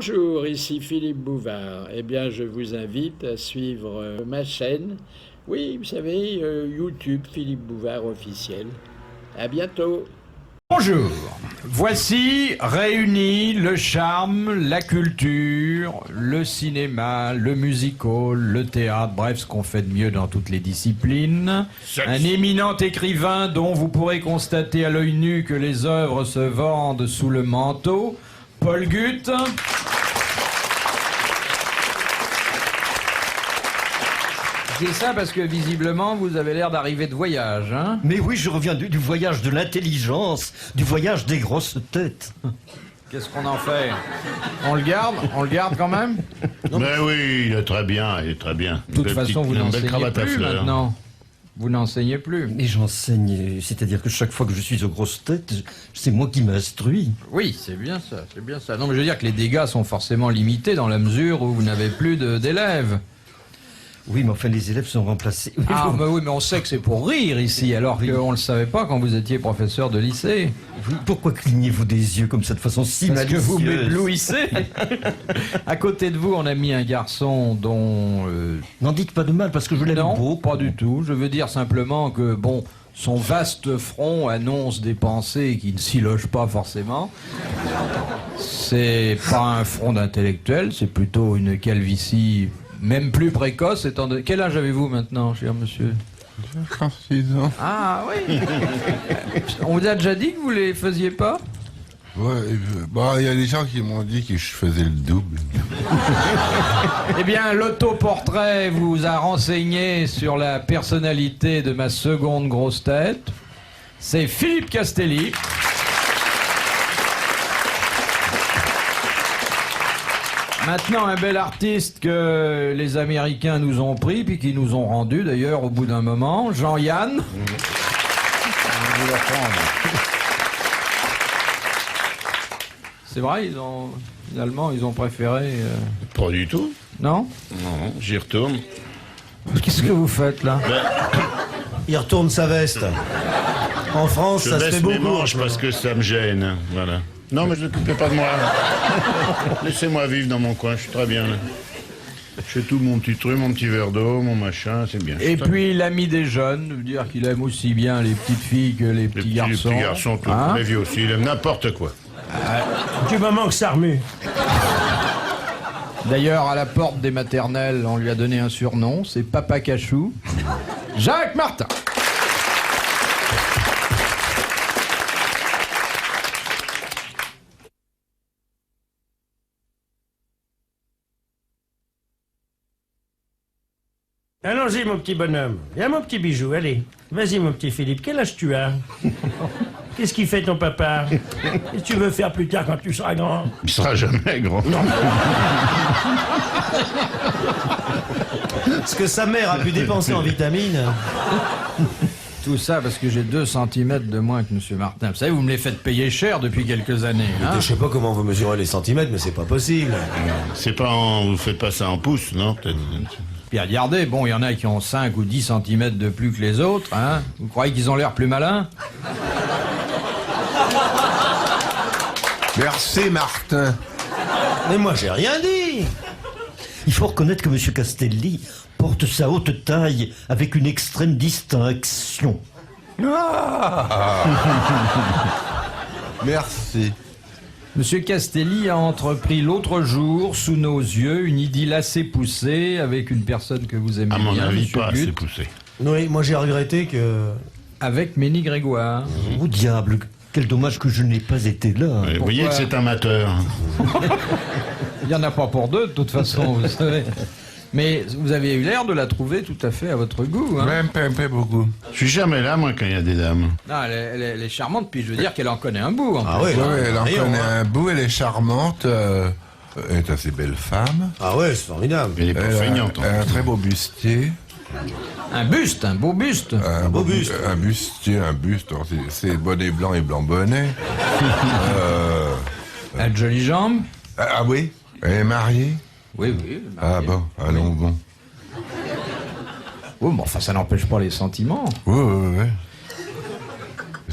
Bonjour, ici Philippe Bouvard. Eh bien, je vous invite à suivre ma chaîne. Oui, vous savez, YouTube, Philippe Bouvard officiel. À bientôt. Bonjour, voici réunis le charme, la culture, le cinéma, le musical, le théâtre, bref, ce qu'on fait de mieux dans toutes les disciplines. Un éminent écrivain dont vous pourrez constater à l'œil nu que les œuvres se vendent sous le manteau, Paul Guth. Je dis ça parce que visiblement vous avez l'air d'arriver de voyage, hein? Mais oui, je reviens du voyage de l'intelligence, du voyage des grosses têtes. Qu'est-ce qu'on en fait? On le garde? On le garde quand même? Mais oui, il est très bien, il est très bien. De toute façon, vous n'enseignez plus maintenant. Vous n'enseignez plus. Mais j'enseigne, c'est-à-dire que chaque fois que je suis aux grosses têtes, c'est moi qui m'instruis. Oui, c'est bien ça, c'est bien ça. Non, mais je veux dire que les dégâts sont forcément limités dans la mesure où vous n'avez plus d'élèves. Oui, mais enfin, les élèves sont remplacés. Ah, bah oui, mais on sait que c'est pour rire ici, alors qu'on ne le savait pas quand vous étiez professeur de lycée. Oui, pourquoi clignez-vous des yeux comme ça de façon si Parce que malicieuse? vous m'éblouissez. À côté de vous, on a mis un garçon dont... N'en dites pas de mal, parce que je l'aime Non, beau. pas du tout. Je veux dire simplement que, bon, son vaste front annonce des pensées qui ne s'y logent pas forcément. C'est pas un front d'intellectuel, c'est plutôt une calvitie... Même plus précoce, étant de... Quel âge avez-vous maintenant, cher monsieur? 36 ans. Ah oui. On vous a déjà dit que vous les faisiez pas? Ouais, bah, il y a des gens qui m'ont dit que je faisais le double. Eh bien, l'autoportrait vous a renseigné sur la personnalité de ma seconde grosse tête. C'est Philippe Castelli. Maintenant, un bel artiste que les Américains nous ont pris, puis qui nous ont rendu d'ailleurs au bout d'un moment, Jean-Yann. C'est vrai, finalement, ils ont préféré... Pas du tout. Non? Non, j'y retourne. Qu'est-ce que vous faites là? Il retourne sa veste. En France, Je ça se baisse fait mes beaucoup. manches parce que ça me gêne. Voilà. Non, mais je ne m'occupez pas de moi. Laissez-moi vivre dans mon coin, je suis très bien là. Je fais tout mon petit truc, mon petit verre d'eau, mon machin, c'est bien. Et puis l'ami des jeunes, veut dire qu'il aime aussi bien les petites filles que les petits garçons. Les petits garçons, tout. Hein? Les vieux aussi, il aime n'importe quoi. Du moment que ça remue. D'ailleurs, à la porte des maternelles, on lui a donné un surnom, c'est Papa Cachou. Jacques Martin. Allons-y, mon petit bonhomme. Viens, mon petit bijou, allez. Vas-y, mon petit Philippe, quel âge tu as? Qu'est-ce qui fait ton papa? Qu'est-ce que tu veux faire plus tard quand tu seras grand? Il sera jamais grand. Ce que sa mère a pu dépenser en vitamines. Tout ça parce que j'ai 2 cm de moins que Monsieur Martin. Vous savez, vous me les faites payer cher depuis quelques années. Hein? Je sais pas comment vous mesurez les centimètres, mais c'est pas possible. C'est pas vous faites pas ça en pouces, non? Peut-être. Puis regardez, bon, il y en a qui ont 5 ou 10 cm de plus que les autres. Hein? Vous croyez qu'ils ont l'air plus malins? Merci, Martin. Mais moi, j'ai rien dit. Il faut reconnaître que M. Castelli porte sa haute taille avec une extrême distinction. Merci. Monsieur Castelli a entrepris l'autre jour, sous nos yeux, une idylle assez poussée avec une personne que vous aimez À mon bien, avis, Monsieur pas assez Guth, poussé. Oui, moi j'ai regretté que... avec Ménie Grégoire. Oh diable, quel dommage que je n'ai pas été là. Vous voyez que c'est amateur. Il n'y en a pas pour deux, de toute façon, vous savez. Mais vous avez eu l'air de la trouver tout à fait à votre goût. Hein? Même pas beaucoup. Je suis jamais là, moi, quand il y a des dames. Non, elle est charmante, puis je veux dire qu'elle en connaît un bout. Ah oui, Ouais, elle en rien, connaît hein. un bout, elle est charmante. Elle est assez belle femme. Ah ouais, c'est formidable. Elle est pas Elle feignante. a un très beau bustier. Un buste, un beau buste. beau buste. Un bustier, un buste. Alors, c'est bonnet blanc et blanc bonnet. Elle a de jolies jambes. Ah oui, elle est mariée. Oui, oui. Ah bon, allons bon. Oui, mais enfin, ça n'empêche pas les sentiments. Ouais.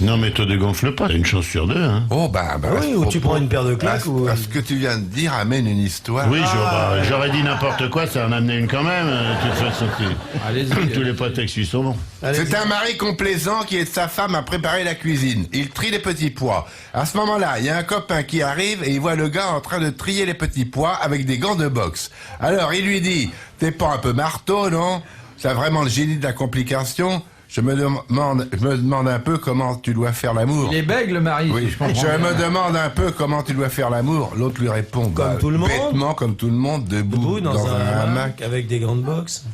Non, mais te dégonfle pas, une chance sur deux, hein. Oh, bah, Oui, ou tu prends une paire de claques ou... Ce que tu viens de dire amène une histoire. Oui, j'aurais dit n'importe quoi, ça en amenait une quand même. De toute façon, Allez-y. tous les prétextes lui sont bons. C'est un mari complaisant qui aide sa femme à préparer la cuisine. Il trie les petits pois. À ce moment-là, il y a un copain qui arrive et il voit le gars en train de trier les petits pois avec des gants de boxe. Alors, il lui dit, t'es pas un peu marteau, non? C'est vraiment le génie de la complication. Je me demande un peu comment tu dois faire l'amour. Il est bègue, le mari, Oui, si je comprends je bien. me demande un peu comment tu dois faire l'amour. L'autre lui répond, Comme tout le monde. bêtement comme tout le monde, debout Debout dans un hamac avec des grandes boxes.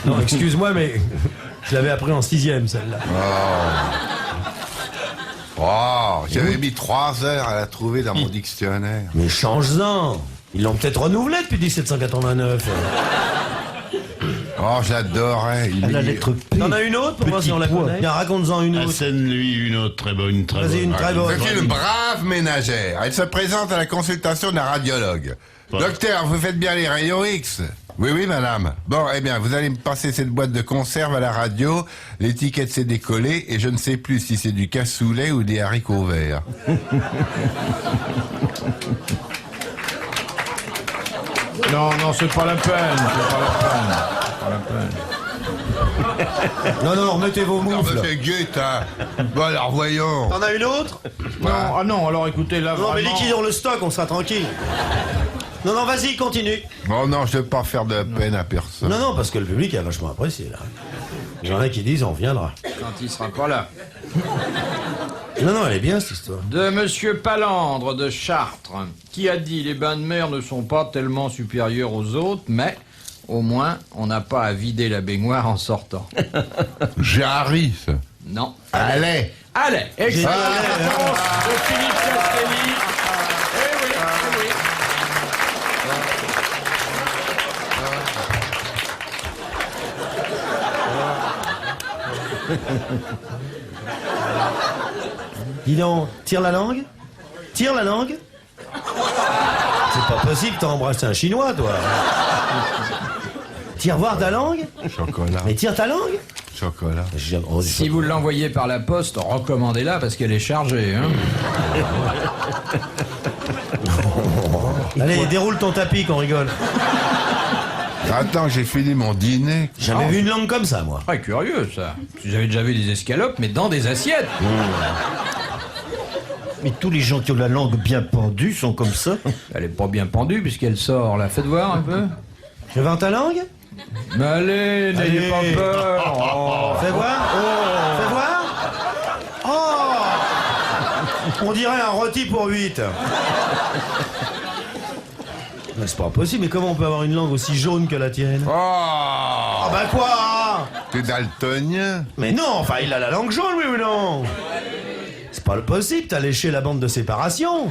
Non, excuse-moi, mais je l'avais appris en 6e, celle-là. Oh, j'avais mis 3 heures à la trouver dans mon dictionnaire. Mais change-en. Ils l'ont peut-être renouvelé depuis 1789. Oh, j'adorais. La lettre P. T'en as une autre pour voir si on la pois. connaît? Bien, raconte-en une autre. Assène-lui une autre très bonne, très Vas-y, bonne. une très bonne. C'est une brave ménagère. Elle se présente à la consultation d'un radiologue. Ouais. Docteur, vous faites bien les rayons X? Oui, oui, madame. Bon, eh bien, vous allez me passer cette boîte de conserve à la radio. L'étiquette s'est décollée et je ne sais plus si c'est du cassoulet ou des haricots verts. Non, non, c'est pas la peine. C'est pas la peine. C'est pas la peine. Non, non, remettez vos Non, moufles. mais c'est guette, hein. Bon, alors, voyons. T'en as une autre? Non, ah non, alors écoutez, là, Non, mais vraiment... liquidons le stock, on sera tranquille. Non, non, vas-y, continue. Oh non, je ne veux pas faire de peine à personne. Non, non, parce que le public a vachement apprécié, là. Il y en a qui disent, on reviendra. Quand il sera pas là. Non, non, elle est bien, cette histoire. De Monsieur Palandre de Chartres, qui a dit les bains de mer ne sont pas tellement supérieurs aux autres, mais au moins on n'a pas à vider la baignoire en sortant. Jarry, ça. Non. Allez. Allez, excellente allez, réponse de Philippe Castelli. Eh oui, eh oui. Dis donc, tire la langue? Tire la langue? C'est pas possible, t'as embrassé un chinois, toi. Tire voir ta langue? Chocolat. Mais tire ta langue? Chocolat. Si vous l'envoyez par la poste, recommandez-la parce qu'elle est chargée. Hein. Allez, déroule ton tapis qu'on rigole. Attends, j'ai fini mon dîner. Jamais vu une langue comme ça, moi. Très curieux, ça. J'avais déjà vu des escalopes, mais dans des assiettes. Mais tous les gens qui ont la langue bien pendue sont comme ça. Elle est pas bien pendue puisqu'elle sort, là. Faites voir un peu. Je vends ta langue? Mais allez, n'ayez Allez. pas peur. Oh. Fais voir. Fais voir. Oh! On dirait un rôti pour 8. Mais c'est pas possible, mais comment on peut avoir une langue aussi jaune que la tienne? Oh, Ah bah quoi? t'es daltonien. Mais non, enfin il a la langue jaune, oui ou non? C'est pas le possible, t'as léché la bande de séparation.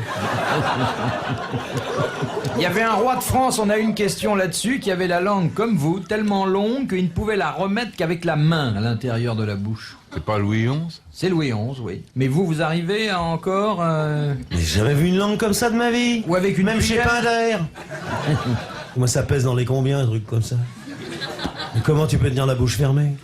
Il y avait un roi de France, on a une question là-dessus, qui avait la langue comme vous, tellement longue qu'il ne pouvait la remettre qu'avec la main à l'intérieur de la bouche. C'est pas Louis XI? C'est Louis XI, oui. Mais vous arrivez à encore... J'ai jamais vu une langue comme ça de ma vie. Ou avec une Même chez cuillère. Pinder. Moi ça pèse dans les combien un truc comme ça? Mais comment tu peux tenir la bouche fermée?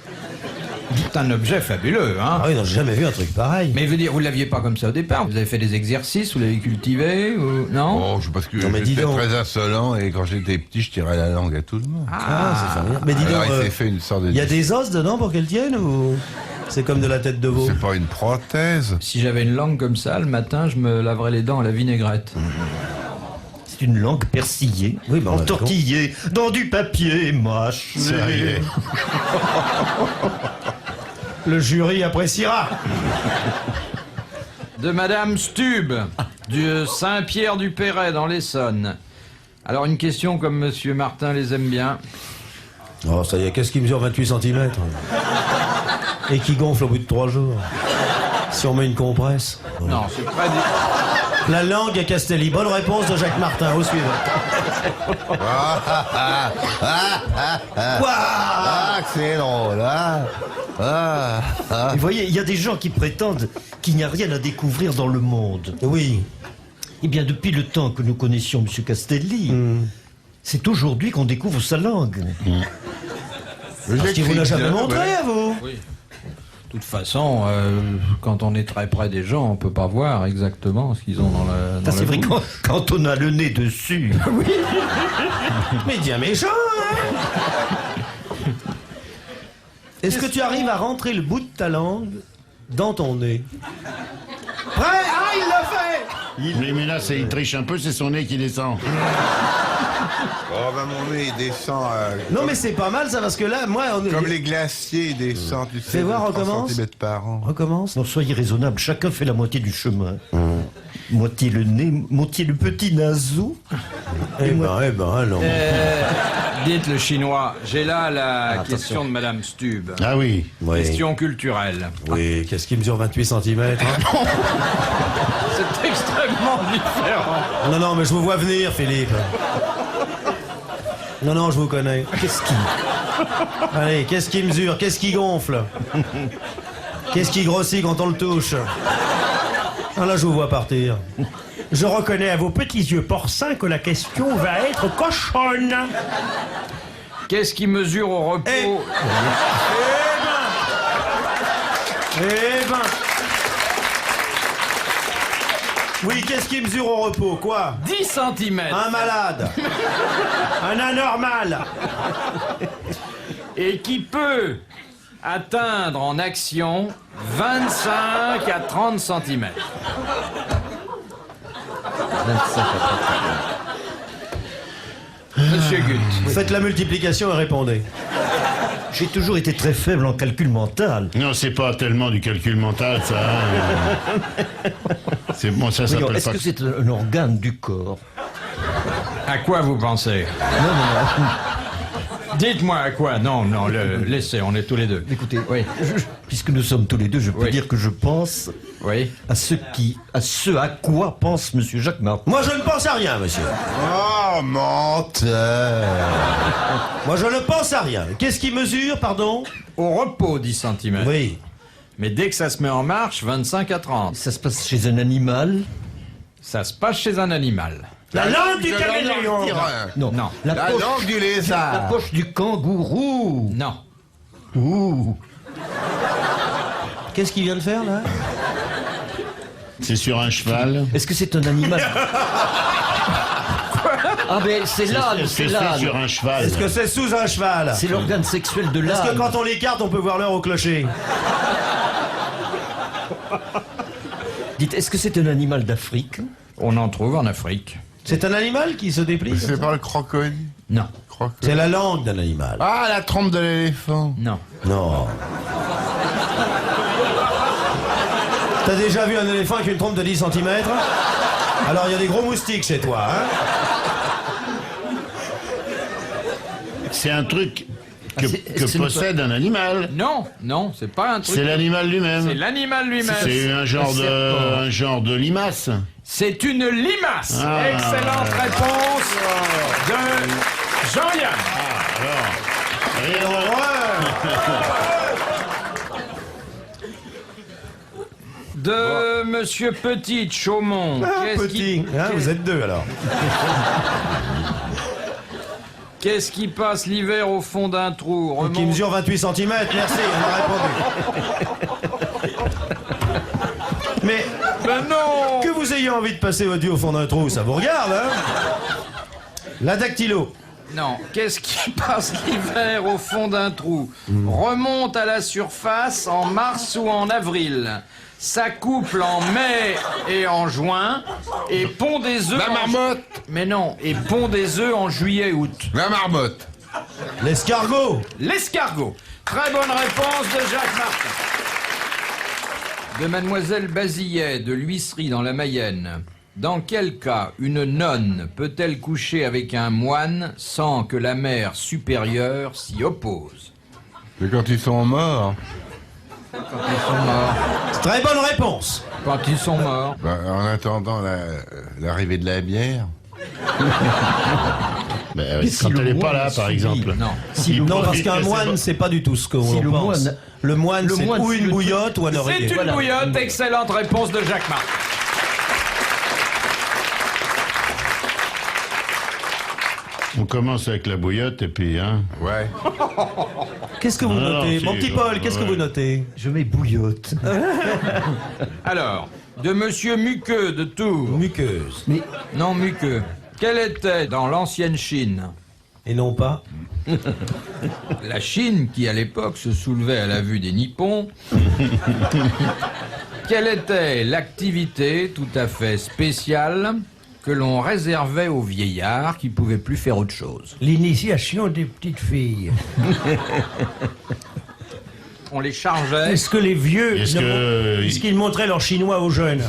C'est un objet fabuleux, hein. Ah oui, non, j'ai jamais vu un truc pareil. Mais je veux dire, vous l'aviez pas comme ça au départ. Vous avez fait des exercices, vous l'avez cultivé, ou... non? Oh, je parce que Non, mais dis j'étais donc. très insolent et quand j'étais petit, je tirais la langue à tout le monde. Ah, c'est formidable. Mais dis Alors donc, il s'est fait une sorte de... il y a des os dedans pour qu'elle tienne ou c'est comme de la tête de veau? C'est pas une prothèse. Si j'avais une langue comme ça, le matin, je me laverais les dents à la vinaigrette. C'est une langue persillée, Oui, bah, on a entortillée, dans du papier mâché. Ça y est. Le jury appréciera. De Madame Stube, du Saint-Pierre-du-Perret, dans l'Essonne. Alors, une question comme Monsieur Martin les aime bien. Oh, ça y est, qu'est-ce qui mesure 28 cm? Et qui gonfle au bout de 3 jours? Si on met une compresse. Non, c'est très... La langue à Castelli. Bonne réponse de Jacques Martin. Au suivant. Quoi? Ah, c'est drôle, hein? Vous voyez, il y a des gens qui prétendent qu'il n'y a rien à découvrir dans le monde. Oui. Eh bien, depuis le temps que nous connaissions M. Castelli, c'est aujourd'hui qu'on découvre sa langue. Parce qu'il vous l'a jamais montré à vous. De toute façon, quand on est très près des gens, on peut pas voir exactement ce qu'ils ont dans la. Ça, c'est vrai, quand on a le nez dessus. Oui. Mais bien méchant, hein. Est-ce que tu arrives à rentrer le bout de ta langue dans ton nez? Prêt? Ah, il l'a fait! Oui, mais là, il triche un peu, c'est son nez qui descend. Oh, ben mon nez, il descend. Non, mais c'est pas mal ça, parce que là, moi... Comme les glaciers, il descend, tu sais. Fais voir, de 3 recommence. centimètres par an. Recommence. Non, soyez raisonnable, chacun fait la moitié du chemin. Moitié le nez, moitié le petit naseau. Eh ben, allons. Dites le chinois, j'ai là la question de Madame Stub. Ah oui. Question culturelle. Oui, qu'est-ce qui mesure 28 cm? C'est extrêmement différent. Non, mais je vous vois venir, Philippe. Non, je vous connais. Allez, qu'est-ce qui mesure? Qu'est-ce qui gonfle? Qu'est-ce qui grossit quand on le touche? Ah là, je vous vois partir. Je reconnais à vos petits yeux porcins que la question va être cochonne. Qu'est-ce qui mesure au repos? Eh ben. Oui, qu'est-ce qui mesure au repos? Quoi? 10 cm. Un malade. Un anormal. Et qui peut atteindre en action 25 à 30 cm. Monsieur Gut. Faites la multiplication et répondez. J'ai toujours été très faible en calcul mental. Non, c'est pas tellement du calcul mental, ça. Hein. C'est bon, ça Voyons, s'appelle est-ce pas... que c'est un organe du corps? À quoi vous pensez? Non. Dites-moi à quoi? Non, laissez, on est tous les deux. Écoutez, Oui. puisque nous sommes tous les deux, je peux Oui. dire que je pense Oui. à ce à quoi pense Monsieur Jacques Martin. Moi, je ne pense à rien, monsieur. Oh, menteur. Moi, je ne pense à rien. Qu'est-ce qui mesure, pardon? Au repos, 10 cm. Oui. Mais dès que ça se met en marche, 25 à 30. Ça se passe chez un animal? Ça se passe chez un animal. La langue du de caméléon. l'ortyran. Non. Non. La La poche, langue du la lézard. poche du kangourou. Non. Ouh. Qu'est-ce qu'il vient de faire, là? C'est sur un cheval. Est-ce que c'est un animal? Ah ben c'est l'âne, c'est C'est l'âne. sur un cheval. Est-ce que c'est sous un cheval? C'est l'organe sexuel de Est-ce que l'âne. quand on l'écarte, on peut voir l'heure au clocher? Dites, est-ce que c'est un animal d'Afrique? On en trouve en Afrique. C'est un animal qui se déplie? C'est pas le crocodile. Non. C'est la langue d'un animal. Ah, la trompe de l'éléphant. Non. Non. T'as déjà vu un éléphant avec une trompe de 10 cm? Alors il y a des gros moustiques chez toi, hein? C'est un truc Ah, est-ce que c'est possède un animal. Non, c'est pas un truc. C'est l'animal C'est lui-même. l'animal lui-même. C'est un genre de limace. C'est une limace. Ah. Excellente réponse de Jean-Yann. Quelle horreur! De Monsieur Petit de Chaumont. Ah, petit. Hein, vous êtes deux alors. Qu'est-ce qui passe l'hiver au fond d'un trou? Qui Remonte- mesure 28 cm, merci, on a répondu. Mais Ben non. que vous ayez envie de passer votre vie au fond d'un trou, ça vous regarde, hein? La dactylo. Non. Qu'est-ce qui passe l'hiver au fond d'un trou? Remonte à la surface en mars ou en avril. S'accouple en mai et en juin et pond des œufs. La marmotte. Mais non, et pond des œufs en juillet-août. La marmotte. L'escargot. L'escargot. Très bonne réponse de Jacques Martin. De Mademoiselle Bazillet de l'Huisserie dans la Mayenne. Dans quel cas une nonne peut-elle coucher avec un moine sans que la mère supérieure s'y oppose? C'est quand ils sont morts. Quand ils sont morts. Très bonne réponse. Quand ils sont morts. Ben, en attendant l'arrivée de la bière. Quand elle n'est pas là, par exemple. Non. Si Non, parce profite qu'un que c'est moine, pas- c'est pas du tout ce qu'on Si le pense. moine- Le moine, Le c'est moine, ou c'est une le bouillotte ou un C'est oreiller. une Voilà. bouillotte. Excellente réponse de Jacques Martin. On commence avec la bouillotte et puis, hein. Ouais. Qu'est-ce que vous Non, notez? si, Mon petit Paul, qu'est-ce que ouais. vous notez? Je mets bouillotte. Alors, de Monsieur Muqueux de Tours. Muqueuse. Non, Muqueux. Quelle était, dans l'ancienne Chine, Et non pas? la Chine qui, à l'époque, se soulevait à la vue des Nippons, quelle était l'activité tout à fait spéciale que l'on réservait aux vieillards qui pouvaient plus faire autre chose? L'initiation des petites filles. On les chargeait. Est-ce que les vieux... Est-ce qu'ils montraient leur chinois aux jeunes?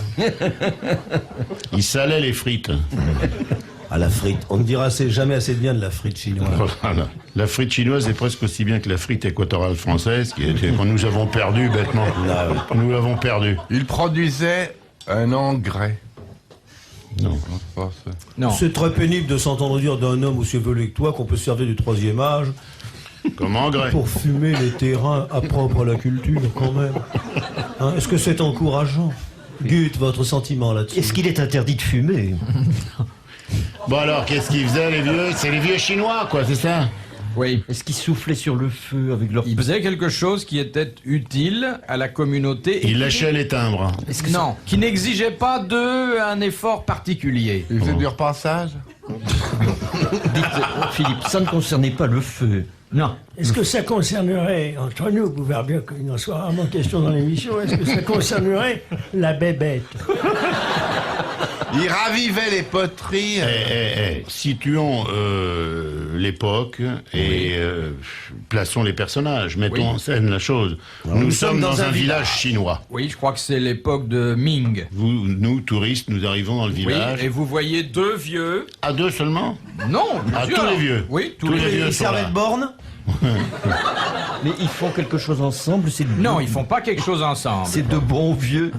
Il salait les frites. Ah, la frite. On ne dira jamais assez de bien de la frite chinoise. Voilà. La frite chinoise est presque aussi bien que la frite équatoriale française, que nous avons perdu bêtement. Nous l'avons perdue. Il produisait un engrais. Non. Non. C'est très pénible de s'entendre dire d'un homme aussi évolué que toi qu'on peut se servir du troisième âge Comme engrais. pour fumer les terrains à propre à la culture, quand même. Hein, est-ce que c'est encourageant? Gut, votre sentiment là-dessus? Est-ce qu'il est interdit de fumer? Bon alors, qu'est-ce qu'ils faisaient les vieux? C'est les vieux chinois, quoi, c'est ça? Oui. Est-ce qu'ils soufflaient sur le feu avec leur... Ils faisaient quelque chose qui était utile à la communauté. Ils lâchaient les timbres. Non, qui n'exigeait pas d'eux un effort particulier. Il faisait du repassage. Philippe, ça ne concernait pas le feu. Non. Est-ce que ça concernerait, entre nous, vous verrez bien qu'il en soit rarement question dans l'émission, est-ce que ça concernerait la bébête? Il ravivait les poteries. Situons l'époque et plaçons les personnages. Mettons Oui. en scène la chose. Nous sommes dans un village chinois. Oui, je crois que c'est l'époque de Ming. Nous, touristes, nous arrivons dans le Oui, village. et vous voyez deux vieux. À deux seulement? Non, bien Ah, sûr. tous les vieux. Oui, tous Tous les les vieux. vieux Ils sont servaient là. de borne? Mais ils font quelque chose ensemble, c'est de... Non, ils font pas quelque chose ensemble. C'est de bons vieux.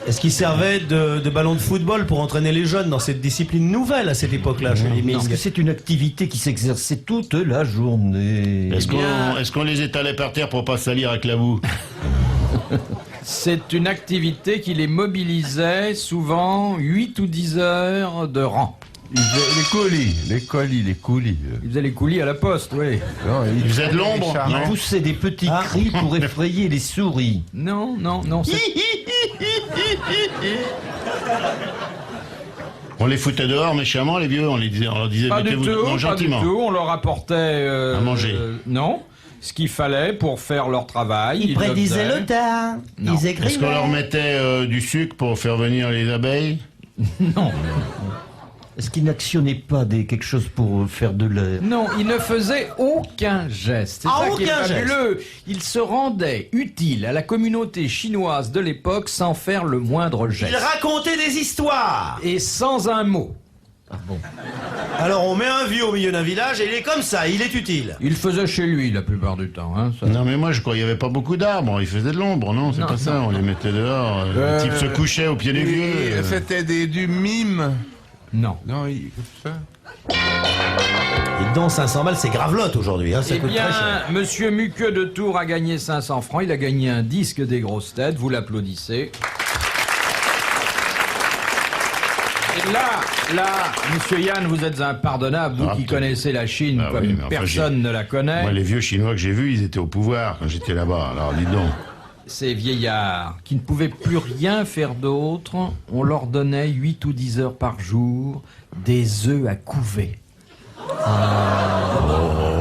Est-ce qu'ils servaient de ballon de football pour entraîner les jeunes dans cette discipline nouvelle à cette époque-là chez les Parce Ming? que c'est une activité qui s'exerçait toute la journée. Est-ce qu'on les étalait par terre pour pas salir avec la boue? C'est une activité qui les mobilisait souvent 8 ou 10 heures de rang. Il faisait les coulis. Ils faisaient les coulis à la poste, oui. Ils faisaient de l'ombre? Ils Non. poussaient des petits Ah. cris pour effrayer les souris. Non, c'est... On les foutait dehors méchamment, les vieux, on leur disait Pas du mettez-vous tout, non, pas du gentiment. tout. On leur apportait... À manger. Non, ce qu'il fallait pour faire leur travail. Ils prédisaient faisaient. le temps. Non. Ils Est-ce qu'on écrivaient. leur mettait du sucre pour faire venir les abeilles? Non, Est-ce qu'ils n'actionnaient pas quelque chose pour faire de l'air? non, ils ne faisaient aucun geste. C'est Ah, ça qui est aucun geste. fabuleux. Ils se rendaient utiles à la communauté chinoise de l'époque sans faire le moindre geste. Ils racontaient des histoires. Et sans un mot. Alors on met un vieux au milieu d'un village et il est comme ça, il est utile. Il faisait chez lui la plupart du temps. Hein, ça. Non mais moi je crois qu'il n'y avait pas beaucoup d'arbres, ils faisaient de l'ombre, non? C'est Non, pas ça, non. on les mettait dehors. Le type se couchait au pied des vieux. C'était du mime. Non. Non, ça. Et dans 500 balles, c'est gravelotte aujourd'hui, hein, ça Eh coûte bien, très cher. Monsieur Muqueux de Tours a gagné 500 francs. Il a gagné un disque des grosses têtes. Vous l'applaudissez. Et là, Monsieur Yann, vous êtes impardonnable, vous Ah, qui peut-être. connaissez la Chine Ah comme oui, mais enfin, personne ne la connaît. Moi les vieux chinois que j'ai vus, ils étaient au pouvoir quand j'étais là-bas, alors dis donc. Ces vieillards qui ne pouvaient plus rien faire d'autre, on leur donnait 8 ou 10 heures par jour des œufs à couver.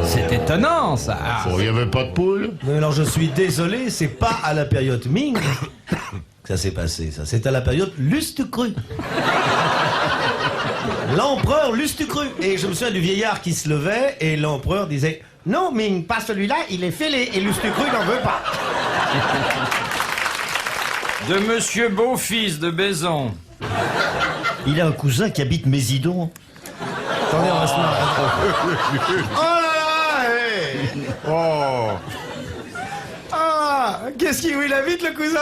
C'est étonnant, ça. Il n'y avait pas de poule? Non, alors je suis désolé, c'est pas à la période Ming que ça s'est passé, ça. C'est à la période Lustucru. L'empereur Lustucru. Et je me souviens du vieillard qui se levait et l'empereur disait « Non, Ming, pas celui-là, il est fêlé et Lustucru n'en veut pas. De Monsieur Beau-Fils de Baison. Il a un cousin qui habite Mésidon. » Attendez, on va se marrer. Oh là là, hey. Oh. Ah, qu'est-ce qu'il... Où il habite, le cousin?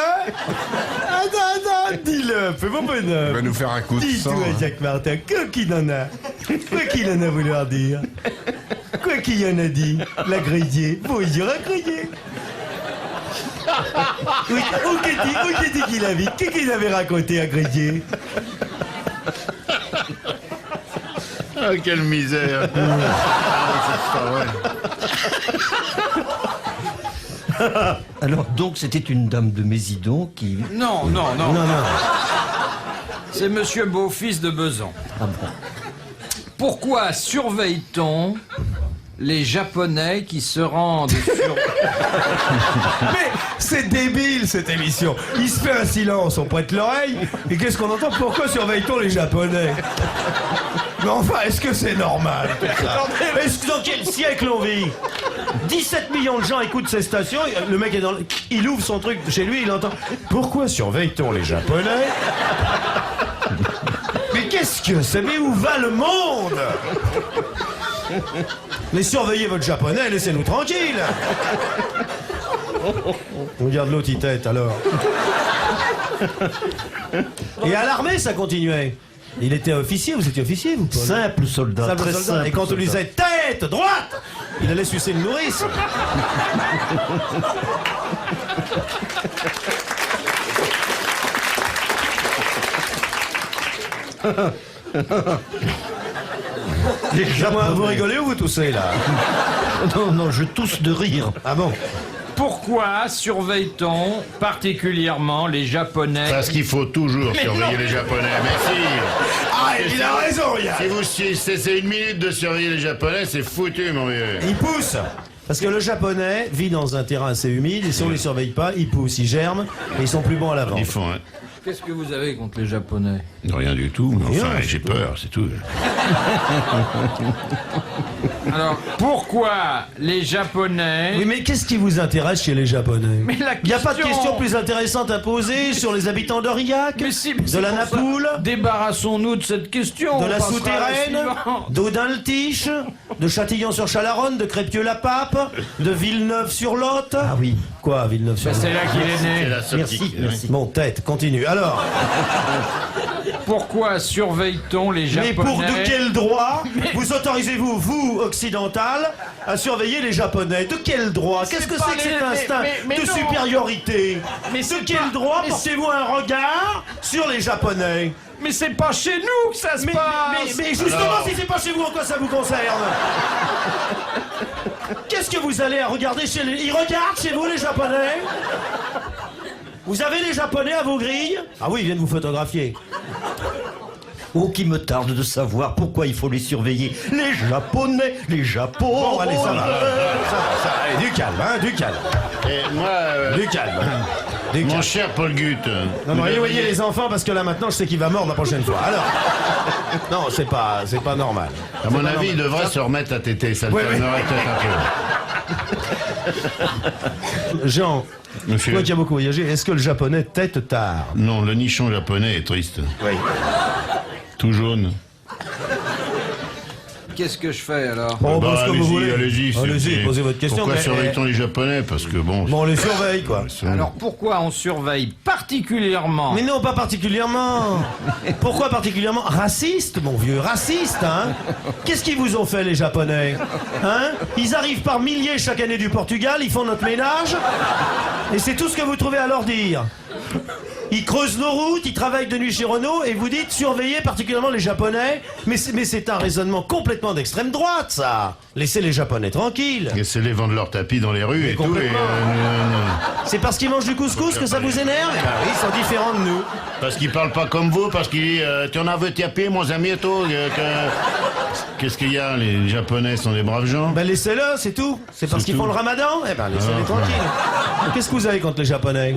Attends, dis-le, fais mon Il bonhomme. va nous faire un coup de sang. Dis-toi, hein. Jacques Martin, quoi qu'il en a? Quoi qu'il en a voulu en dire? Quoi qu'il en a dit? La grisier, faut y dire la grisier. Où qu'est-il qu'il habite? Qu'est-ce qu'il avait raconté à Grisier? Ah, quelle misère. C'est pas vrai. Alors donc c'était une dame de Mésidon qui... Non, non, non. Non, non. C'est Monsieur Beau-Fils de Besançon. Ah bon. Pourquoi surveille-t-on les Japonais qui se rendent sur... Mais c'est débile cette émission. Il se fait un silence, on prête l'oreille. Et qu'est-ce qu'on entend? Pourquoi surveille-t-on les Japonais? Mais enfin, est-ce que c'est normal tout ça? Est-ce que dans quel siècle on vit? 17 millions de gens écoutent ces stations. Le mec est dans il ouvre son truc chez lui, il entend. Pourquoi surveille-t-on les Japonais? Mais qu'est-ce que c'est? Mais où va le monde? Mais surveillez votre japonais, laissez-nous tranquilles. Regarde l'autre, il tête alors. Et à l'armée, ça continuait. Il était officier, vous étiez officier, vous, Paul? Simple soldat, Simple très soldat. simple Et quand on lui soldat. disait tête, droite, il allait sucer une nourrice. Vous rigolez ou vous toussez là? Non, non, je tousse de rire. Ah bon? Pourquoi surveille-t-on particulièrement les Japonais? Parce qu'il faut toujours surveiller les Japonais. Mais Ah, il a raison, Yann. si vous cessez une minute de surveiller les Japonais, c'est foutu, mon vieux. Il pousse. Parce que le japonais vit dans un terrain assez humide et si on les surveille pas, ils poussent, ils germent et ils sont plus bons à la vente. Ils font, hein. Qu'est-ce que vous avez contre les Japonais? Rien du tout. Mais Rien, enfin, c'est j'ai tout. peur, c'est tout. Alors, pourquoi les Japonais... Oui, mais qu'est-ce qui vous intéresse chez les Japonais? Mais la Il n'y a pas de question- question plus intéressante à poser sur les habitants d'Aurillac, Mais si, mais de c'est la pour ça. Napoule, Débarrassons-nous de cette question. de on la passera à Souterraine, suivante. d'Audin-le-Tiche, de Châtillon-sur-Chalaronne, de Crépieux-la-Pape, de Villeneuve-sur-Lot. Ah oui. Quoi, Ben, Villeneuve-sur-Lot? c'est là qu'il est C'est né. la seule Merci, qui- merci. Bon, tête, continue. Alors, Pourquoi surveille-t-on les mais Japonais? pour de quel droit vous autorisez-vous, vous, occidental, à surveiller les Japonais? De quel droit? Qu'est-ce que pas c'est que cet les- instinct mais de non. supériorité? Mais De c'est quel pas- droit mais portez-vous un regard sur les Japonais? Mais c'est pas chez nous que ça se passe. Mais justement, si c'est pas chez vous, en quoi ça vous concerne? Qu'est-ce que vous allez à regarder chez les... Ils regardent chez vous, les Japonais? Vous avez les Japonais à vos grilles? Ah oui, ils viennent vous photographier. Oh, qui me tarde de savoir pourquoi il faut les surveiller. Les Japonais, les Japonais. Bon, allez, ça va. Ça va. Allez, du calme, hein, du calme. Et moi, Du calme. Du mon calme. cher Paul Gut. Non, non, vous éloignez devriez- les enfants parce que là maintenant je sais qu'il va mordre la prochaine fois. Alors. Non, c'est pas normal. À mon avis, il devrait se remettre à téter, ça le Oui, oui. calmerait peut-être un peu. Jean, Monsieur. toi qui as beaucoup voyagé, est-ce que le japonais tête tard? Non, le nichon japonais est triste. Oui. Tout jaune. Qu'est-ce que je fais alors? Bon, Bah, ce que vous voulez. allez-y. Allez-y, posez votre question. Pourquoi mais- surveille-t-on les Japonais? Parce que bon... Bon, on les surveille, quoi. Alors pourquoi on surveille particulièrement? Mais non, pas particulièrement. Pourquoi particulièrement? Raciste, mon vieux, raciste, hein? Qu'est-ce qu'ils vous ont fait, les Japonais? Hein? Ils arrivent par milliers chaque année du Portugal, ils font notre ménage, et c'est tout ce que vous trouvez à leur dire. Ils creusent nos routes, ils travaillent de nuit chez Renault, et vous dites surveiller particulièrement les Japonais. Mais c'est un raisonnement complètement d'extrême droite, ça. Laissez les Japonais tranquilles. Laissez-les vendre leurs tapis dans les rues Mais et tout. Et, complètement. C'est parce qu'ils mangent du couscous que ça vous énerve? Eh ben oui, ils sont différents de nous. parce qu'ils parlent pas comme vous, parce qu'ils disent tu en as vu taper, mon ami, et tout. Qu'est-ce qu'il y a? Les Japonais sont des braves gens. Ben laissez-le, c'est tout. C'est parce C'est qu'ils tout. font le ramadan? Eh ben laissez-les Ah. tranquilles. Qu'est-ce que vous avez contre les Japonais?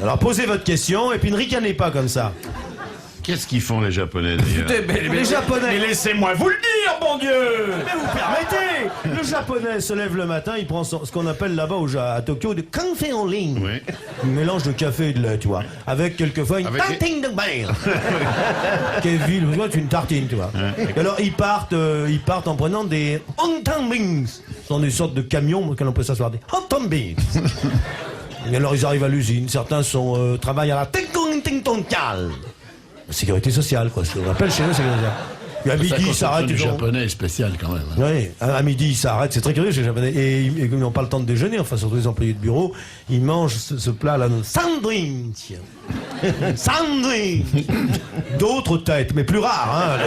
Alors posez votre question et puis ne ricanez pas comme ça. Qu'est-ce qu'ils font, les Japonais, d'ailleurs? Les Japonais... Mais laissez-moi vous le dire, bon Dieu! Mais vous permettez! Le Japonais se lève le matin, il prend ce qu'on appelle là-bas à Tokyo du café en ligne. Oui. Un mélange de café et de lait, tu vois. Avec quelquefois une Avec- tartine de beurre. Kevin, tu vois, c'est une tartine, tu vois. Et alors ils partent en prenant des wonton beans. Ce sont des sortes de camions, auxquels on peut s'asseoir, des wonton beans. Et alors ils arrivent à l'usine, certains travaillent à la Tenkontintonkal. Sécurité sociale, quoi, ce qu'on appelle chez nous sécurité sociale. Puis à Ça, midi, quand il on s'arrête. prend du ils ont- japonais est spécial quand même. hein. Oui, à midi, ils s'arrêtent. C'est très curieux chez les Japonais. Et comme ils n'ont pas le temps de déjeuner, enfin, surtout les employés de bureau, ils mangent ce plat-là. Sandwich. Sandwich. D'autres têtes, mais plus rares. Hein,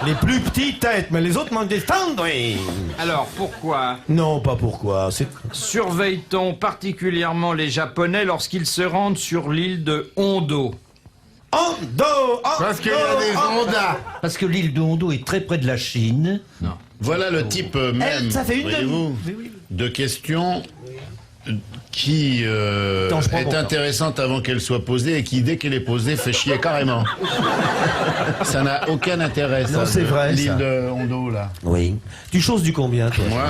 les plus petites têtes, mais les autres mangent des sandwichs. Alors pourquoi Non, pas pourquoi. C'est surveille-t-on particulièrement les Japonais lorsqu'ils se rendent sur l'île de Hondo? Hondo. Parce qu'il y a des ondas. Parce que l'île de Hondo est très près de la Chine. Voilà le type même, ça fait une voyez-vous, de questions qui Attends, je prends mon est temps. intéressante avant qu'elle soit posée et qui, dès qu'elle est posée, fait chier carrément. Ça n'a aucun intérêt, ça. Non, c'est vrai, L'île ça. de Hondo, là. Oui. Tu choses du combien, toi Moi,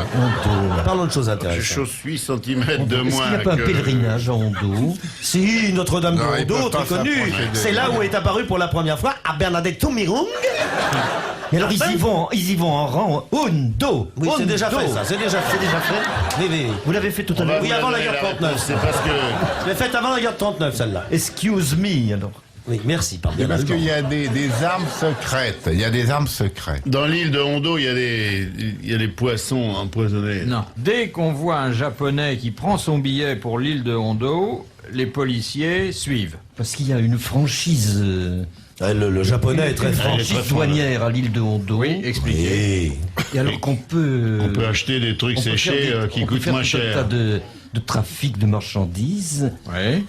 Parlons de choses je intéressantes. chausse 8 cm de Est-ce moins qu'il n'y a pas un que... pèlerinage à Hondo? Si, Notre-Dame de Non, ils Hondo, peuvent pas très connue. s'approcher de- C'est là où est apparu pour la première fois à Bernadette Tumirung. Et alors ils y vont en rang Hondo. Oui, c'est Hondo. déjà fait, ça. C'est déjà fait. Oui, oui. Vous l'avez fait tout à On va l'heure. Oui, vous avant la donner guerre réponse, 39. C'est parce que... Je l'ai faite avant la guerre de 39, celle-là. Excuse me, alors. Oui, merci, pardon. C'est parce qu'il y a des armes secrètes. Il y a des armes secrètes. Dans l'île de Hondo, il y a des poissons empoisonnés. Non. Dès qu'on voit un Japonais qui prend son billet pour l'île de Hondo, les policiers suivent. Parce qu'il y a une franchise, Le japonais est très une franc. franchise douanière à l'île de Hondo. Oui, expliquez. Et Et alors qu'on peut... On peut acheter des trucs on peut séchés faire des- qui on peut coûtent faire moins tout un tas cher. de trafic de marchandises Oui.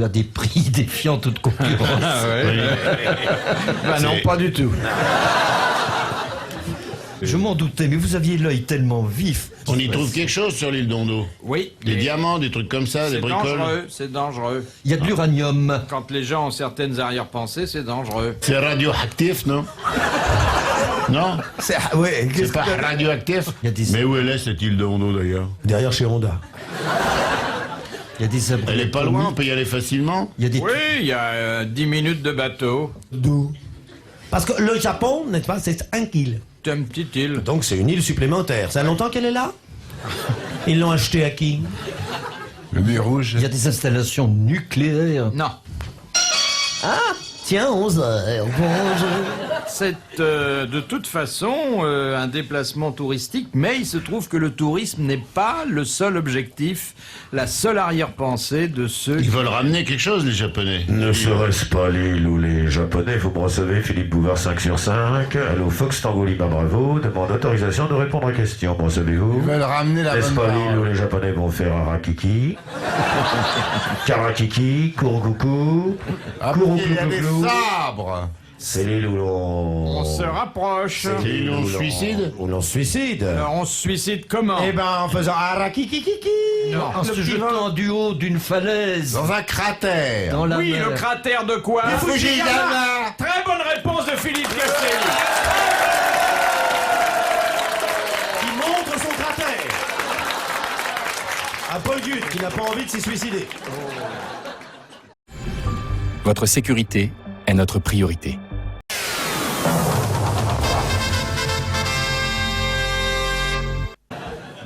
à des prix défiant toute concurrence. Ah ouais. Bah non, pas du tout. Je m'en doutais, mais vous aviez l'œil tellement vif. On y trouve quelque chose sur l'île d'Hondo. Oui. Des mais diamants, des trucs comme ça, des c'est bricoles. dangereux, c'est dangereux. Il y a de l'uranium. Quand les gens ont certaines arrière-pensées, c'est dangereux. C'est radioactif, non? Non? ouais, C'est pas radioactif? Il y a des- Mais où elle est, cette île de Hondo, d'ailleurs? derrière chez Honda. Il y a des abris. Elle est pas loin, on peut y aller facilement? Il y a des... Oui, il y a 10 minutes de bateau. D'où Parce que le Japon, n'est-ce pas, c'est un kill. C'est une petite île. Donc c'est une île supplémentaire. Ça fait longtemps qu'elle est là Ils l'ont achetée à qui Le but rouge. Il y a des installations nucléaires. Non. Tiens, 11 heures. Bonjour. C'est de toute façon un déplacement touristique, mais il se trouve que le tourisme n'est pas le seul objectif, la seule arrière-pensée de ceux Ils veulent ramener quelque chose, les Japonais. Ne serait-ce pas l'île où les Japonais, vous me recevez, Philippe Bouvard 5 sur 5. Allô, Fox Tango Lima Bravo, demande autorisation de répondre à question. Me recevez-vous? Ils veulent ramener la N'est-ce bonne pas l'île où parole. les Japonais vont faire Harakiki? Karakiki, Kurokuku, Après, il y a des sabres. C'est l'île où l'on... on se rapproche. C'est l'île où on se suicide? Où l'on se suicide. Alors on se suicide comment Eh ben, en faisant arakikikiki. En se jetant du haut d'une falaise. Dans un cratère. Dans la Oui, mer. le cratère de quoi Fujiyama. Très bonne réponse de Philippe Castelli. Qui montre son cratère. À Paul Gude, qui n'a pas envie de s'y suicider. Votre sécurité est notre priorité.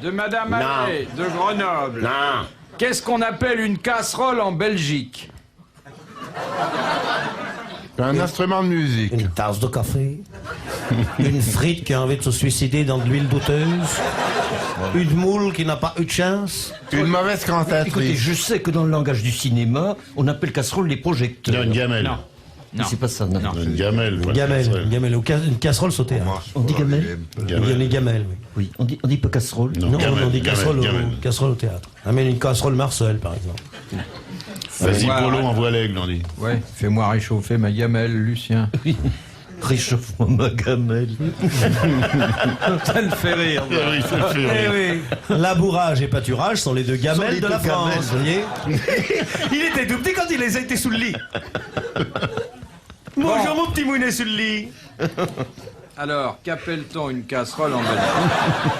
De Madame Allais, de Grenoble. Non. Qu'est-ce qu'on appelle une casserole en Belgique? Un instrument de musique. Une tasse de café. Une frite qui a envie de se suicider dans de l'huile douteuse. Une moule qui n'a pas eu de chance. Une mauvaise Écoutez, cantatrice. je sais que dans le langage du cinéma, on appelle casserole les projecteurs. Une gamelle. Non. Mais c'est pas ça, non. Une gamelle. voilà. Gamelle, gamelle, une casserole sautée. On dit gamelle? Il y a des gamelles, oui. Oui, on dit pas casserole. Non, Non, gamelle, on dit casserole, gamelle. casserole au théâtre. Amène une casserole Marcel, par exemple. Vas-y, Ouais, Polo, ouais. envoie l'aigle, on dit. Ouais, fais-moi réchauffer ma gamelle, Lucien. Réchauffe-moi ma gamelle. Ça me fait rire. Oui, ça fait rire. oui. Labourage et pâturage sont les deux gamelles les de la deux France, gamelles. vous voyez. Il était tout petit quand il les a été sous le lit. Bonjour mon petit mounet sous le lit. Alors, qu'appelle-t-on une casserole en Belgique?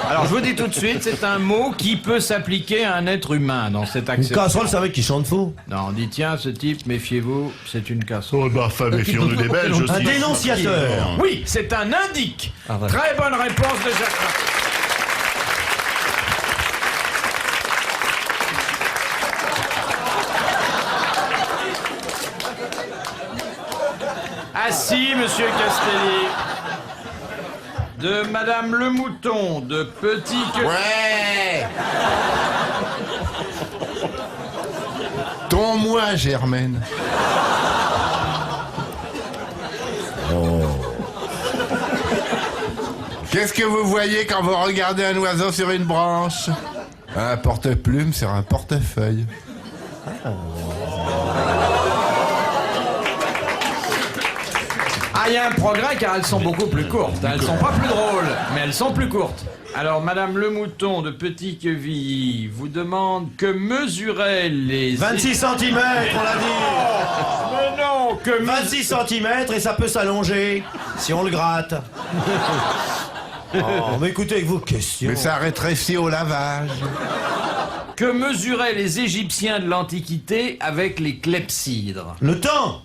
Alors, je vous dis tout de suite, c'est un mot qui peut s'appliquer à un être humain dans cette Une acception. casserole, c'est un mec qui chante faux. Non, on dit, tiens, ce type, méfiez-vous, c'est une casserole. Oh, bah, enfin, méfions-nous des Belges aussi. Un dénonciateur. Oui, c'est un indique. Ah, voilà. Très bonne réponse de Jacques Martin. Ah si, monsieur Castelli. De Madame Le Mouton, de Petit que... Ouais. Ton-moi, Germaine. Qu'est-ce que vous voyez quand vous regardez un oiseau sur une branche? Un porte-plume sur un portefeuille. Ah, il y a un progrès car elles sont beaucoup plus courtes. Elles sont pas plus drôles, mais elles sont plus courtes. Alors, Madame Le Mouton de Petit Quevilly vous demande que mesuraient les... 26 cm, on l'a dit. Mais non, que 26 cm et ça peut s'allonger si on le gratte. Oh, mais écoutez avec vos questions. Mais ça rétrécit au lavage. Que mesuraient les Égyptiens de l'Antiquité avec les clepsydres? Le temps.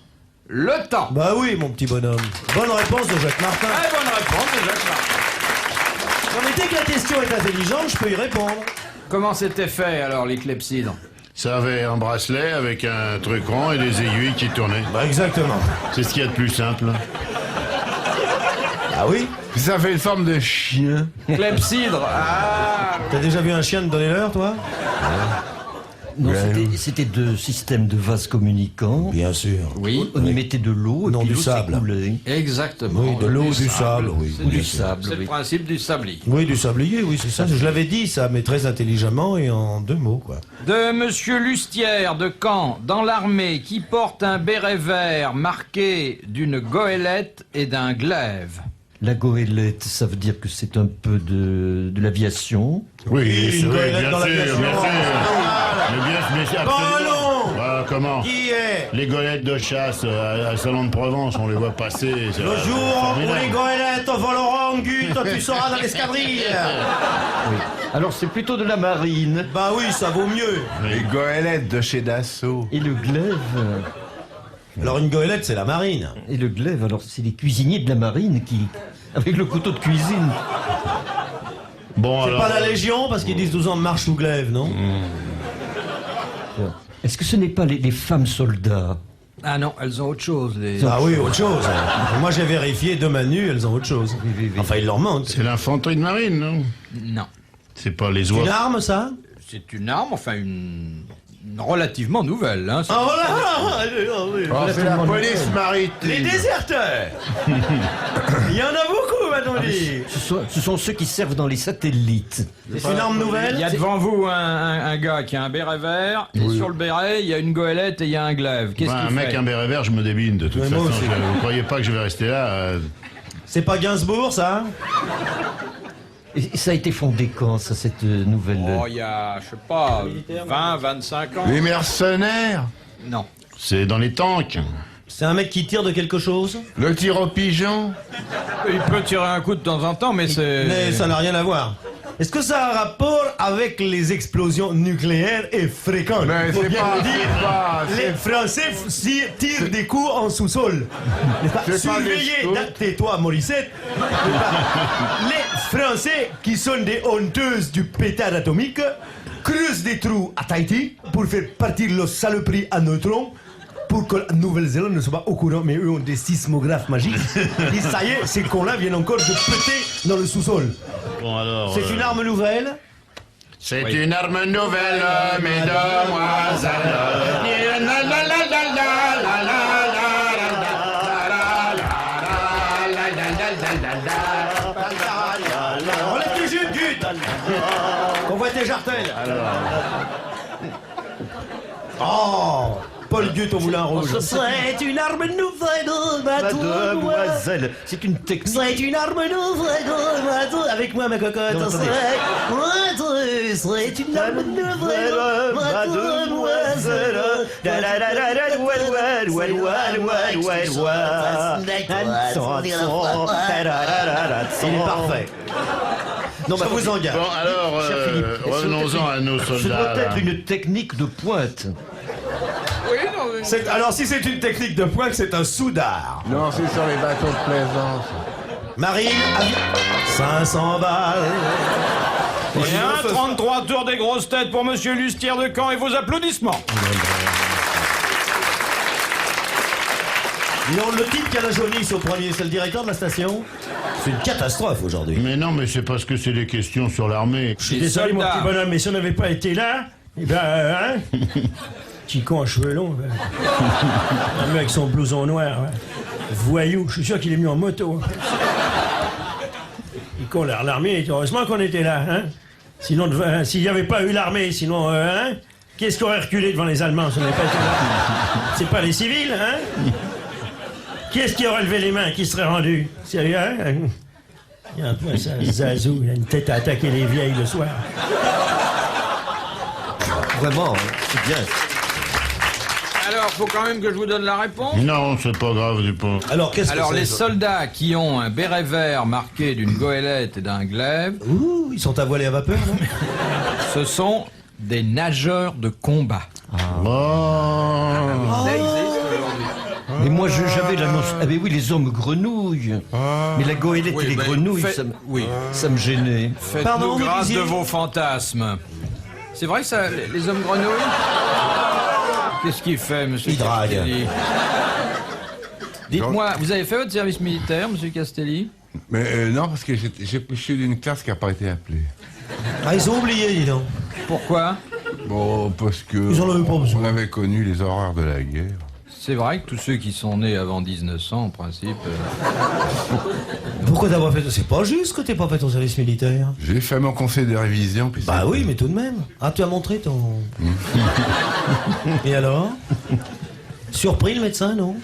Le temps. Bah oui, mon petit bonhomme. Bonne réponse de Jacques Martin. Très bonne réponse de Jacques Martin. Non, mais dès que la question est intelligente, je peux y répondre. Comment c'était fait alors les clepsydres? Ça avait un bracelet avec un truc rond et des aiguilles qui tournaient. Bah exactement. C'est ce qu'il y a de plus simple. Ah oui? Ça fait une forme de chien. Clepsydre. Ah. T'as déjà vu un chien te donner l'heure, toi? Non, Ouais. c'était deux systèmes de vases communicants. Bien sûr. Oui. On y mettait de l'eau et Non, puis du l'eau sable. s'écoulait. Exactement. Oui, de l'eau, du sable, oui. C'est Ou du du sable, C'est le oui. principe du sablier. Oui, du sablier, oui, c'est ça. Je l'avais dit, ça, mais très intelligemment et en 2 mots, quoi. De Monsieur Lustière de Caen, dans l'armée, qui porte un béret vert marqué d'une goélette et d'un glaive. La goélette, ça veut dire que c'est un peu de l'aviation. Oui, une goélette bien dans sûr, l'aviation. bien sûr. Mais c'est absolument. non. Voilà, comment? Qui est? Les goélettes de chasse à Salon de Provence, on les voit passer. c'est, Le jour où formidable. les goélettes voleront en gute, tu seras dans l'escadrille. Alors c'est plutôt de la marine. Bah oui, ça vaut mieux. Les goélettes de chez Dassault. Et le glaive. Alors une goélette, c'est la marine. Et le glaive, alors c'est les cuisiniers de la marine qui. Avec le couteau de cuisine. Bon, C'est alors. pas la Légion, parce qu'ils disent 12 ans de marche sous glaive, non? Est-ce que ce n'est pas les femmes soldats? Ah non, elles ont autre chose. Les... Ah oui, autre chose. Moi j'ai vérifié de ma nu, elles ont autre chose. Enfin, il leur manque. C'est l'infanterie de marine, non? Non. C'est pas les Une oies. arme, ça? C'est une arme, enfin une relativement nouvelle. Hein, Ah voilà. Oh, c'est la police Les maritime. déserteurs. Il y en a beaucoup, m'a-t-on dit. Ce sont ceux qui servent dans les satellites. C'est une arme Il y nouvelle? a devant vous un gars qui a un béret vert, et sur le béret, il y a une goélette et il y a un glaive. Qu'est-ce Bah, qu'il un mec, fait? un béret vert, je me débine de toute Ouais, moi façon. aussi. Vous croyez pas que je vais rester là C'est pas Gainsbourg, ça? Et ça a été fondé quand, ça, cette nouvelle... Oh, il y a, je sais pas, 20, 25 ans. Les mercenaires. Non. C'est dans les tanks. C'est un mec qui tire de quelque chose? Le tir au pigeon. Il peut tirer un coup de temps en temps, mais c'est... Mais ça n'a rien à voir. Est-ce que ça a un rapport avec les explosions nucléaires et fréquentes? Mais Faut c'est bien pas- le dire. c'est pas- Les Français tirent des coups en sous-sol. N'est-ce pas? C'est pas des Surveillez, scouts. tais-toi Morissette. N'est-ce pas? Les Français, qui sont des honteuses du pétard atomique, creusent des trous à Tahiti pour faire partir le saloperie à neutrons pour que la Nouvelle-Zélande ne soit pas au courant, mais eux ont des sismographes magiques. Et ça y est, ces cons-là viennent encore de péter dans le sous-sol. Bon, alors. C'est une arme nouvelle? C'est une arme nouvelle, mesdemoiselles. Relève du jus, Gut. On voit tes jartelles. Oh, Paul Gut au moulin rouge. Ce serait une arme nouvelle, mademoiselle. C'est une technique. C'est une arme nouvelle, avec moi ma cocotte. Non, attendez. C'est une arme nouvelle, mademoiselle. Il est parfait. Non, ça vous engage. Bon, alors, Cher Philippe, revenons-en à nos Ce soldats. doit là. être une technique de pointe. Alors, si c'est une technique de pointe, c'est un soudard. Non, c'est sur les bateaux de plaisance. Marine, 500 balles. Et 33 tours des grosses têtes pour Monsieur Lustière de Caen et vos applaudissements. Non, le type qui a la jaunisse au premier, c'est le directeur de la station. C'est une catastrophe aujourd'hui. Mais non, mais c'est parce que c'est des questions sur l'armée. Je suis désolé, mon petit bonhomme, mais si on n'avait pas été là, eh ben, hein? Petit con à cheveux longs. Ben. Un mec avec son blouson noir. Ouais. Voyou, je suis sûr qu'il est venu en moto. Petit con, l'armée, heureusement qu'on était là, hein? Sinon, s'il n'y avait pas eu l'armée, sinon, hein? Qu'est-ce qu'on aurait reculé devant les Allemands si on n'avait pas été là? C'est pas les civils, hein? Qui est-ce qui aurait levé les mains, qui serait rendu? Sérieux, hein? Il y a un peu ça, Zazou, il a une tête à attaquer les vieilles le soir. Vraiment, c'est bien. Alors, faut quand même que je vous donne la réponse. Non, c'est pas grave du pas. Alors, qu'est-ce que Alors, c'est, les ça soldats qui ont un béret vert marqué d'une goélette et d'un glaive, Ouh, ils sont à voiler à vapeur, non? ce sont des nageurs de combat. Oh. Ça existe aujourd'hui. Mais moi, j'avais la notion... Ah mais oui, les hommes grenouilles. Mais la goélette Oui, et les mais grenouilles, oui. ça me gênait. Pardon, Faites-nous vous grâce disiez de vos fantasmes. C'est vrai ça, les hommes grenouilles? Qu'est-ce qu'il fait, monsieur Il drague. Castelli? Dites-moi, vous avez fait votre service militaire, monsieur Castelli? Mais non, parce que je suis d'une classe qui n'a pas été appelée. Ah, ils ont oublié, dis donc. Pourquoi? Bon, parce que Ils en avaient pas besoin. on avait connu les horreurs de la guerre. C'est vrai que tous ceux qui sont nés avant 1900, en principe... Pourquoi t'as pas fait... C'est pas juste que t'aies pas fait ton service militaire. J'ai fait mon conseil de révision, puis Bah c'est oui, tout. mais tout de même. Ah, tu as montré ton... Et alors? Surpris, le médecin, non?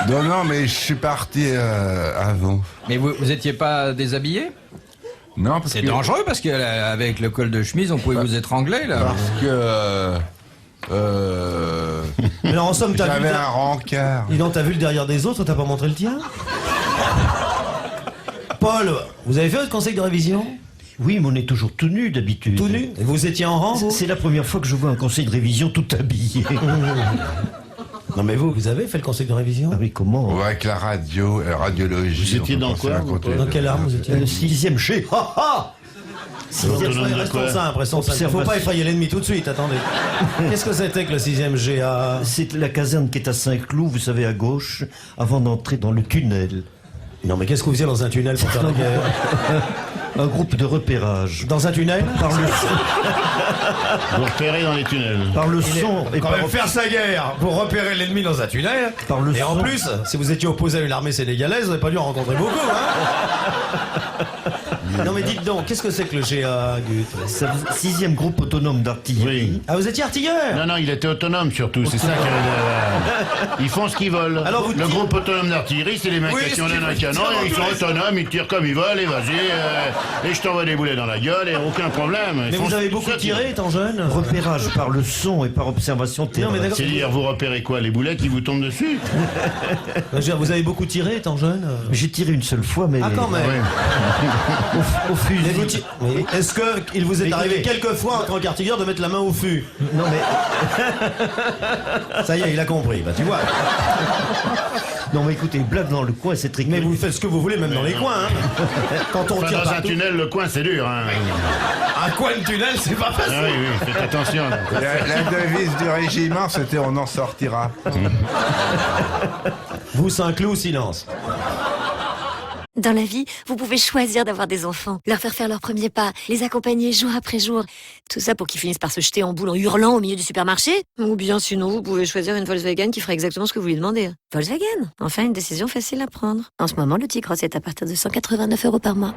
Non, mais je suis parti avant. Mais vous étiez pas déshabillé? Non, parce C'est que... dangereux parce que avec le col de chemise, on pouvait vous étrangler, là. Parce que... Mais alors, en somme, t'as vu... J'avais un rencard. Dis donc, t'as vu le derrière des autres, t'as pas montré le tien? Paul, vous avez fait votre conseil de révision? Oui, mais on est toujours tout nu d'habitude. Tout nu? Et vous étiez en rang, vous? C'est la première fois que je vois un conseil de révision tout habillé. Non mais vous avez fait le conseil de révision? Ah oui, comment? Ouais, avec la radio, radiologie. Vous étiez on peut dans passer quoi, à vous, côté. Paul Dans quelle arme vous étiez? Le 6e G. Ha ha! Autonome de Restons quoi? simples, restons simples. Faut Observation. pas effrayer l'ennemi tout de suite, attendez. Qu'est-ce que c'était que le 6e GA? C'est la caserne qui est à Saint-Cloud, vous savez, à gauche, avant d'entrer dans le tunnel. Non mais qu'est-ce que vous faisiez dans un tunnel pour faire la guerre? Un groupe de repérage. Dans un tunnel? Vous repérez dans les tunnels. Par le son et Quand par, même faire sa guerre pour repérer l'ennemi dans un tunnel. par le Et en son. plus, si vous étiez opposé à une armée sénégalaise, vous n'avez pas dû en rencontrer beaucoup, hein? Non mais dites donc, qu'est-ce que c'est que le GA, Gut? 6e groupe autonome d'artillerie. Oui. Ah, vous étiez artilleur? Non, il était autonome surtout, c'est ça que... Ils font ce qu'ils veulent. Alors vous le tirez- groupe autonome d'artillerie, c'est les mecs Oui, qui ont ce qu'ils un font, canon, ils et ils sont tirent dans tous autonomes, ils tirent comme ils veulent, et vas-y, et je t'envoie des boulets dans la gueule, et aucun problème. Ils Mais font vous avez tout beaucoup ça, tiré étant jeune? Repérage par le son et par observation mais d'accord. terrestre. C'est-à-dire, vous repérez quoi? Les boulets qui vous tombent dessus? Je veux dire, vous avez beaucoup tiré étant jeune? J'ai tiré une seule fois, mais Ah quand même. au fusil. Mais est-ce qu'il vous est arrivé quelquefois en tant qu'artilleur de mettre la main au fût? Non mais, Ça y est, il a compris, bah tu vois. non mais écoutez, blague dans le coin, c'est très Mais clair. vous faites ce que vous voulez, même dans les coins, hein. Quand on Enfin, tire dans un partout. tunnel, le coin, c'est dur, hein. Un coin de tunnel, c'est pas facile. Ah oui, faites attention. La devise du régiment, c'était on en sortira. Vous, Saint-Cloud, silence. Dans la vie, vous pouvez choisir d'avoir des enfants, leur faire leurs premiers pas, les accompagner jour après jour. Tout ça pour qu'ils finissent par se jeter en boule en hurlant au milieu du supermarché. Ou bien sinon, vous pouvez choisir une Volkswagen qui fera exactement ce que vous lui demandez. Volkswagen, enfin une décision facile à prendre. En ce moment, le T-Cross est à partir de 189 € par mois.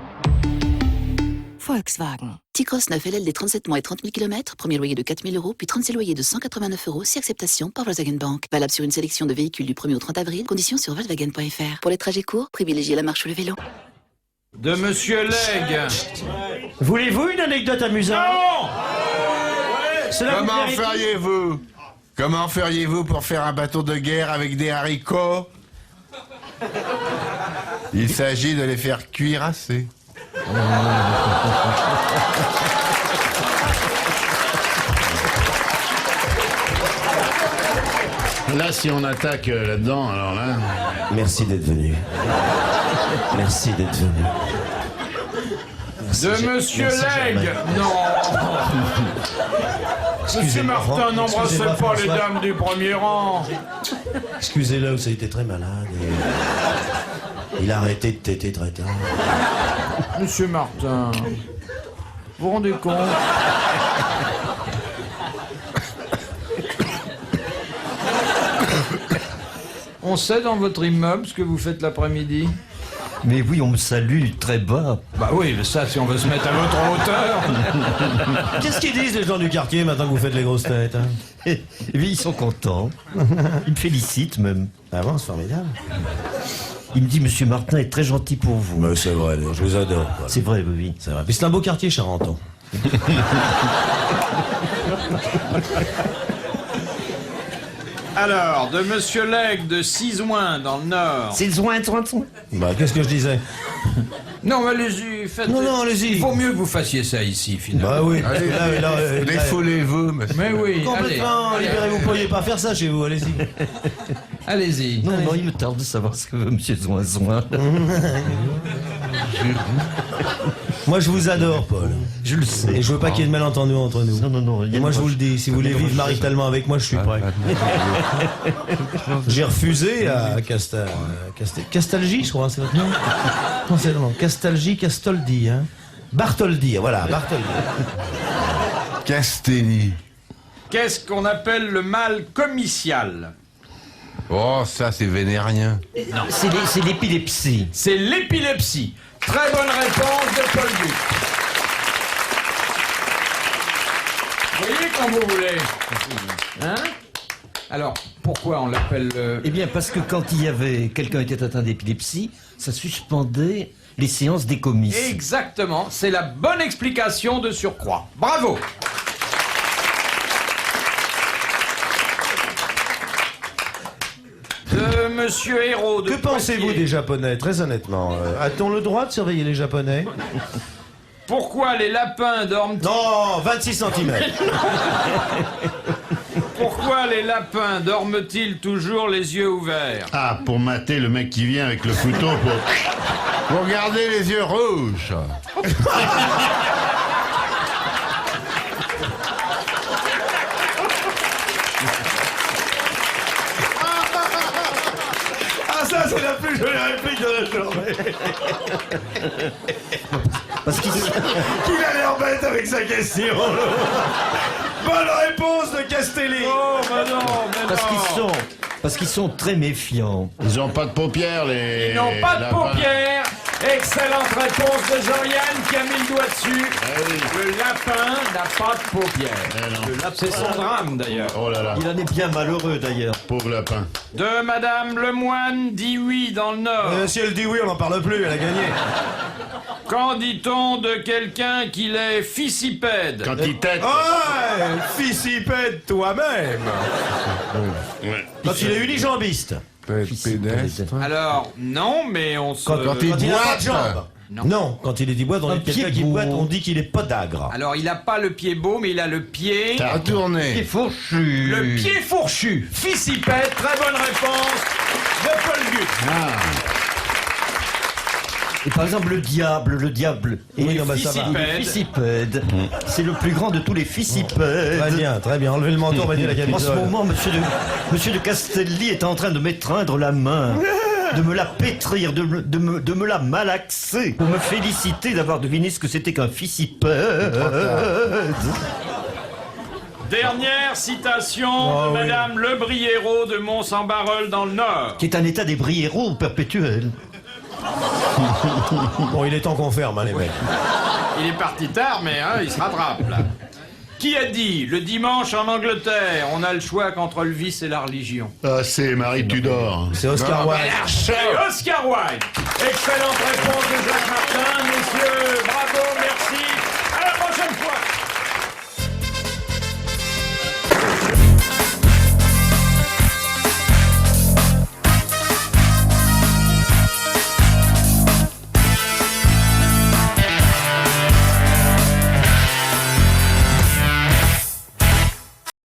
Volkswagen. T-Cross 9 LLD 37 mois et 30 000 km, premier loyer de 4 000 €, puis 36 loyers de 189 €, si acceptation par Volkswagen Bank. Valable sur une sélection de véhicules du 1er au 30 avril, conditions sur volkswagen.fr. Pour les trajets courts, privilégiez la marche ou le vélo. De Monsieur Legge. Voulez-vous une anecdote amusante? Cela vous Comment plairait-il? feriez-vous? Comment feriez-vous pour faire un bateau de guerre avec des haricots? Il s'agit de les faire cuirasser. Là, si on attaque là-dedans, alors là... Merci d'être venu. Merci d'être venu. De Monsieur Legge. Non. Monsieur Martin n'embrassez pas les dames du premier rang. Excusez-le, ça a été très malade. Il a arrêté de téter très tard. Monsieur Martin, vous vous rendez compte? On sait dans votre immeuble ce que vous faites l'après-midi? Mais oui, on me salue très bas. Bah oui, mais ça, si on veut se mettre à votre hauteur. Qu'est-ce qu'ils disent les gens du quartier maintenant que vous faites les grosses têtes, hein? Et puis ils sont contents. Ils me félicitent même. Ah bon, c'est formidable. Il me dit, Monsieur Martin est très gentil pour vous. Mais c'est vrai, je vous adore. Quoi. C'est vrai, oui. C'est vrai. Puis c'est un beau quartier, Charenton. Alors, de Monsieur Legge de Sizouin, dans le Nord. Sizouin. Bah, qu'est-ce que je disais? Non, mais allez-y, faites... Non, allez-y. Il vaut mieux que vous fassiez ça ici, finalement. Bah oui. Allez, défoulez-vous, monsieur. Mais oui, Complètement allez, libéré, vous ne pourriez pas faire ça chez vous, allez-y. Allez-y. Non, il me tarde de savoir ce que veut Monsieur Zouin. Moi, je vous adore, Paul. Je le sais. Et je veux pas qu'il y ait de malentendus entre nous. Non. Et moi, je vous le dis, si vous voulez vivre maritalement avec moi, je suis prêt. J'ai refusé à Castalgi, je crois, c'est votre nom. Non, c'est le nom. Castalgi, Castoldi, hein. Bartholdi, voilà, Bartholdi. Castelli. Qu'est-ce qu'on appelle le mal comitial? Oh, ça, c'est vénérien. C'est l'épilepsie. C'est l'épilepsie. Très bonne réponse de Paul Duc. Vous voyez quand vous voulez. Hein? Alors, pourquoi on l'appelle... Eh bien, parce que quand il y avait... Quelqu'un était atteint d'épilepsie, ça suspendait les séances des comices. Exactement. C'est la bonne explication de surcroît. Bravo. De Monsieur Hérault de Que pensez-vous Poitiers. des Japonais, très honnêtement? A-t-on le droit de surveiller les Japonais? Pourquoi les lapins dorment-ils... Non, 26 cm. Pourquoi les lapins dorment-ils toujours les yeux ouverts? Ah, pour mater le mec qui vient avec le couteau pour... Vous regardez les yeux rouges. Ah, ça, c'est la plus jolie réplique de la journée. Parce qu'ils... Qu'il a l'air bête avec sa question. Bonne réponse de Castelli. Oh, bah non, mais non. Parce qu'ils sont très méfiants. Ils ont pas de paupières, les... Ils n'ont pas de lapins. paupières. Excellente réponse de Jean-Yann qui a mis le doigt dessus. oui. Le lapin n'a pas de paupières. non. C'est son drame d'ailleurs. Oh là là, Il en est bien malheureux d'ailleurs. pauvre lapin. De Madame Lemoine dit oui dans le Nord. Si elle dit oui, on n'en parle plus, elle a gagné. Qu'en dit-on de quelqu'un qui est fissipède? Quand il tête... Ouais, fissipède toi-même. Ouais. Quand il est unijambiste. Pédestre. Alors, non, mais on se... Quand il n'a pas de boite. jambes. Non. Non, quand il est dit boîte, on Un dit quelqu'un pied qui beau. boite, on dit qu'il est podagre. Alors, il n'a pas le pied beau, mais il a le pied... À tourner. Fourchu. Le pied fourchu. Fissipède, très bonne réponse de Paul Duc. Et par exemple, le diable. Et Oui, le non, bah, ça va. fissipède. C'est le plus grand de tous les fissipèdes. Très bien. Enlevez le manteau, mettez la En ce camisole. moment, monsieur de Castelli est en train de m'étreindre la main, de me la pétrir, de me la malaxer, pour me féliciter d'avoir deviné ce que c'était qu'un fissipède. Dernière citation Oh, de oui. Madame Le Briéraud de Mont-Saint-Barreul dans le Nord. Qui est un état d'ébriéro perpétuel. Bon, il est temps qu'on ferme, hein, les mecs. Il est parti tard, mais hein, il se rattrape là. Qui a dit le dimanche en Angleterre, on a le choix qu'entre le vice et la religion? Ah, c'est Marie Tudor. C'est Oscar Wilde. C'est Oscar Wilde. Excellente réponse de Jacques Martin, messieurs. Bravo, merci.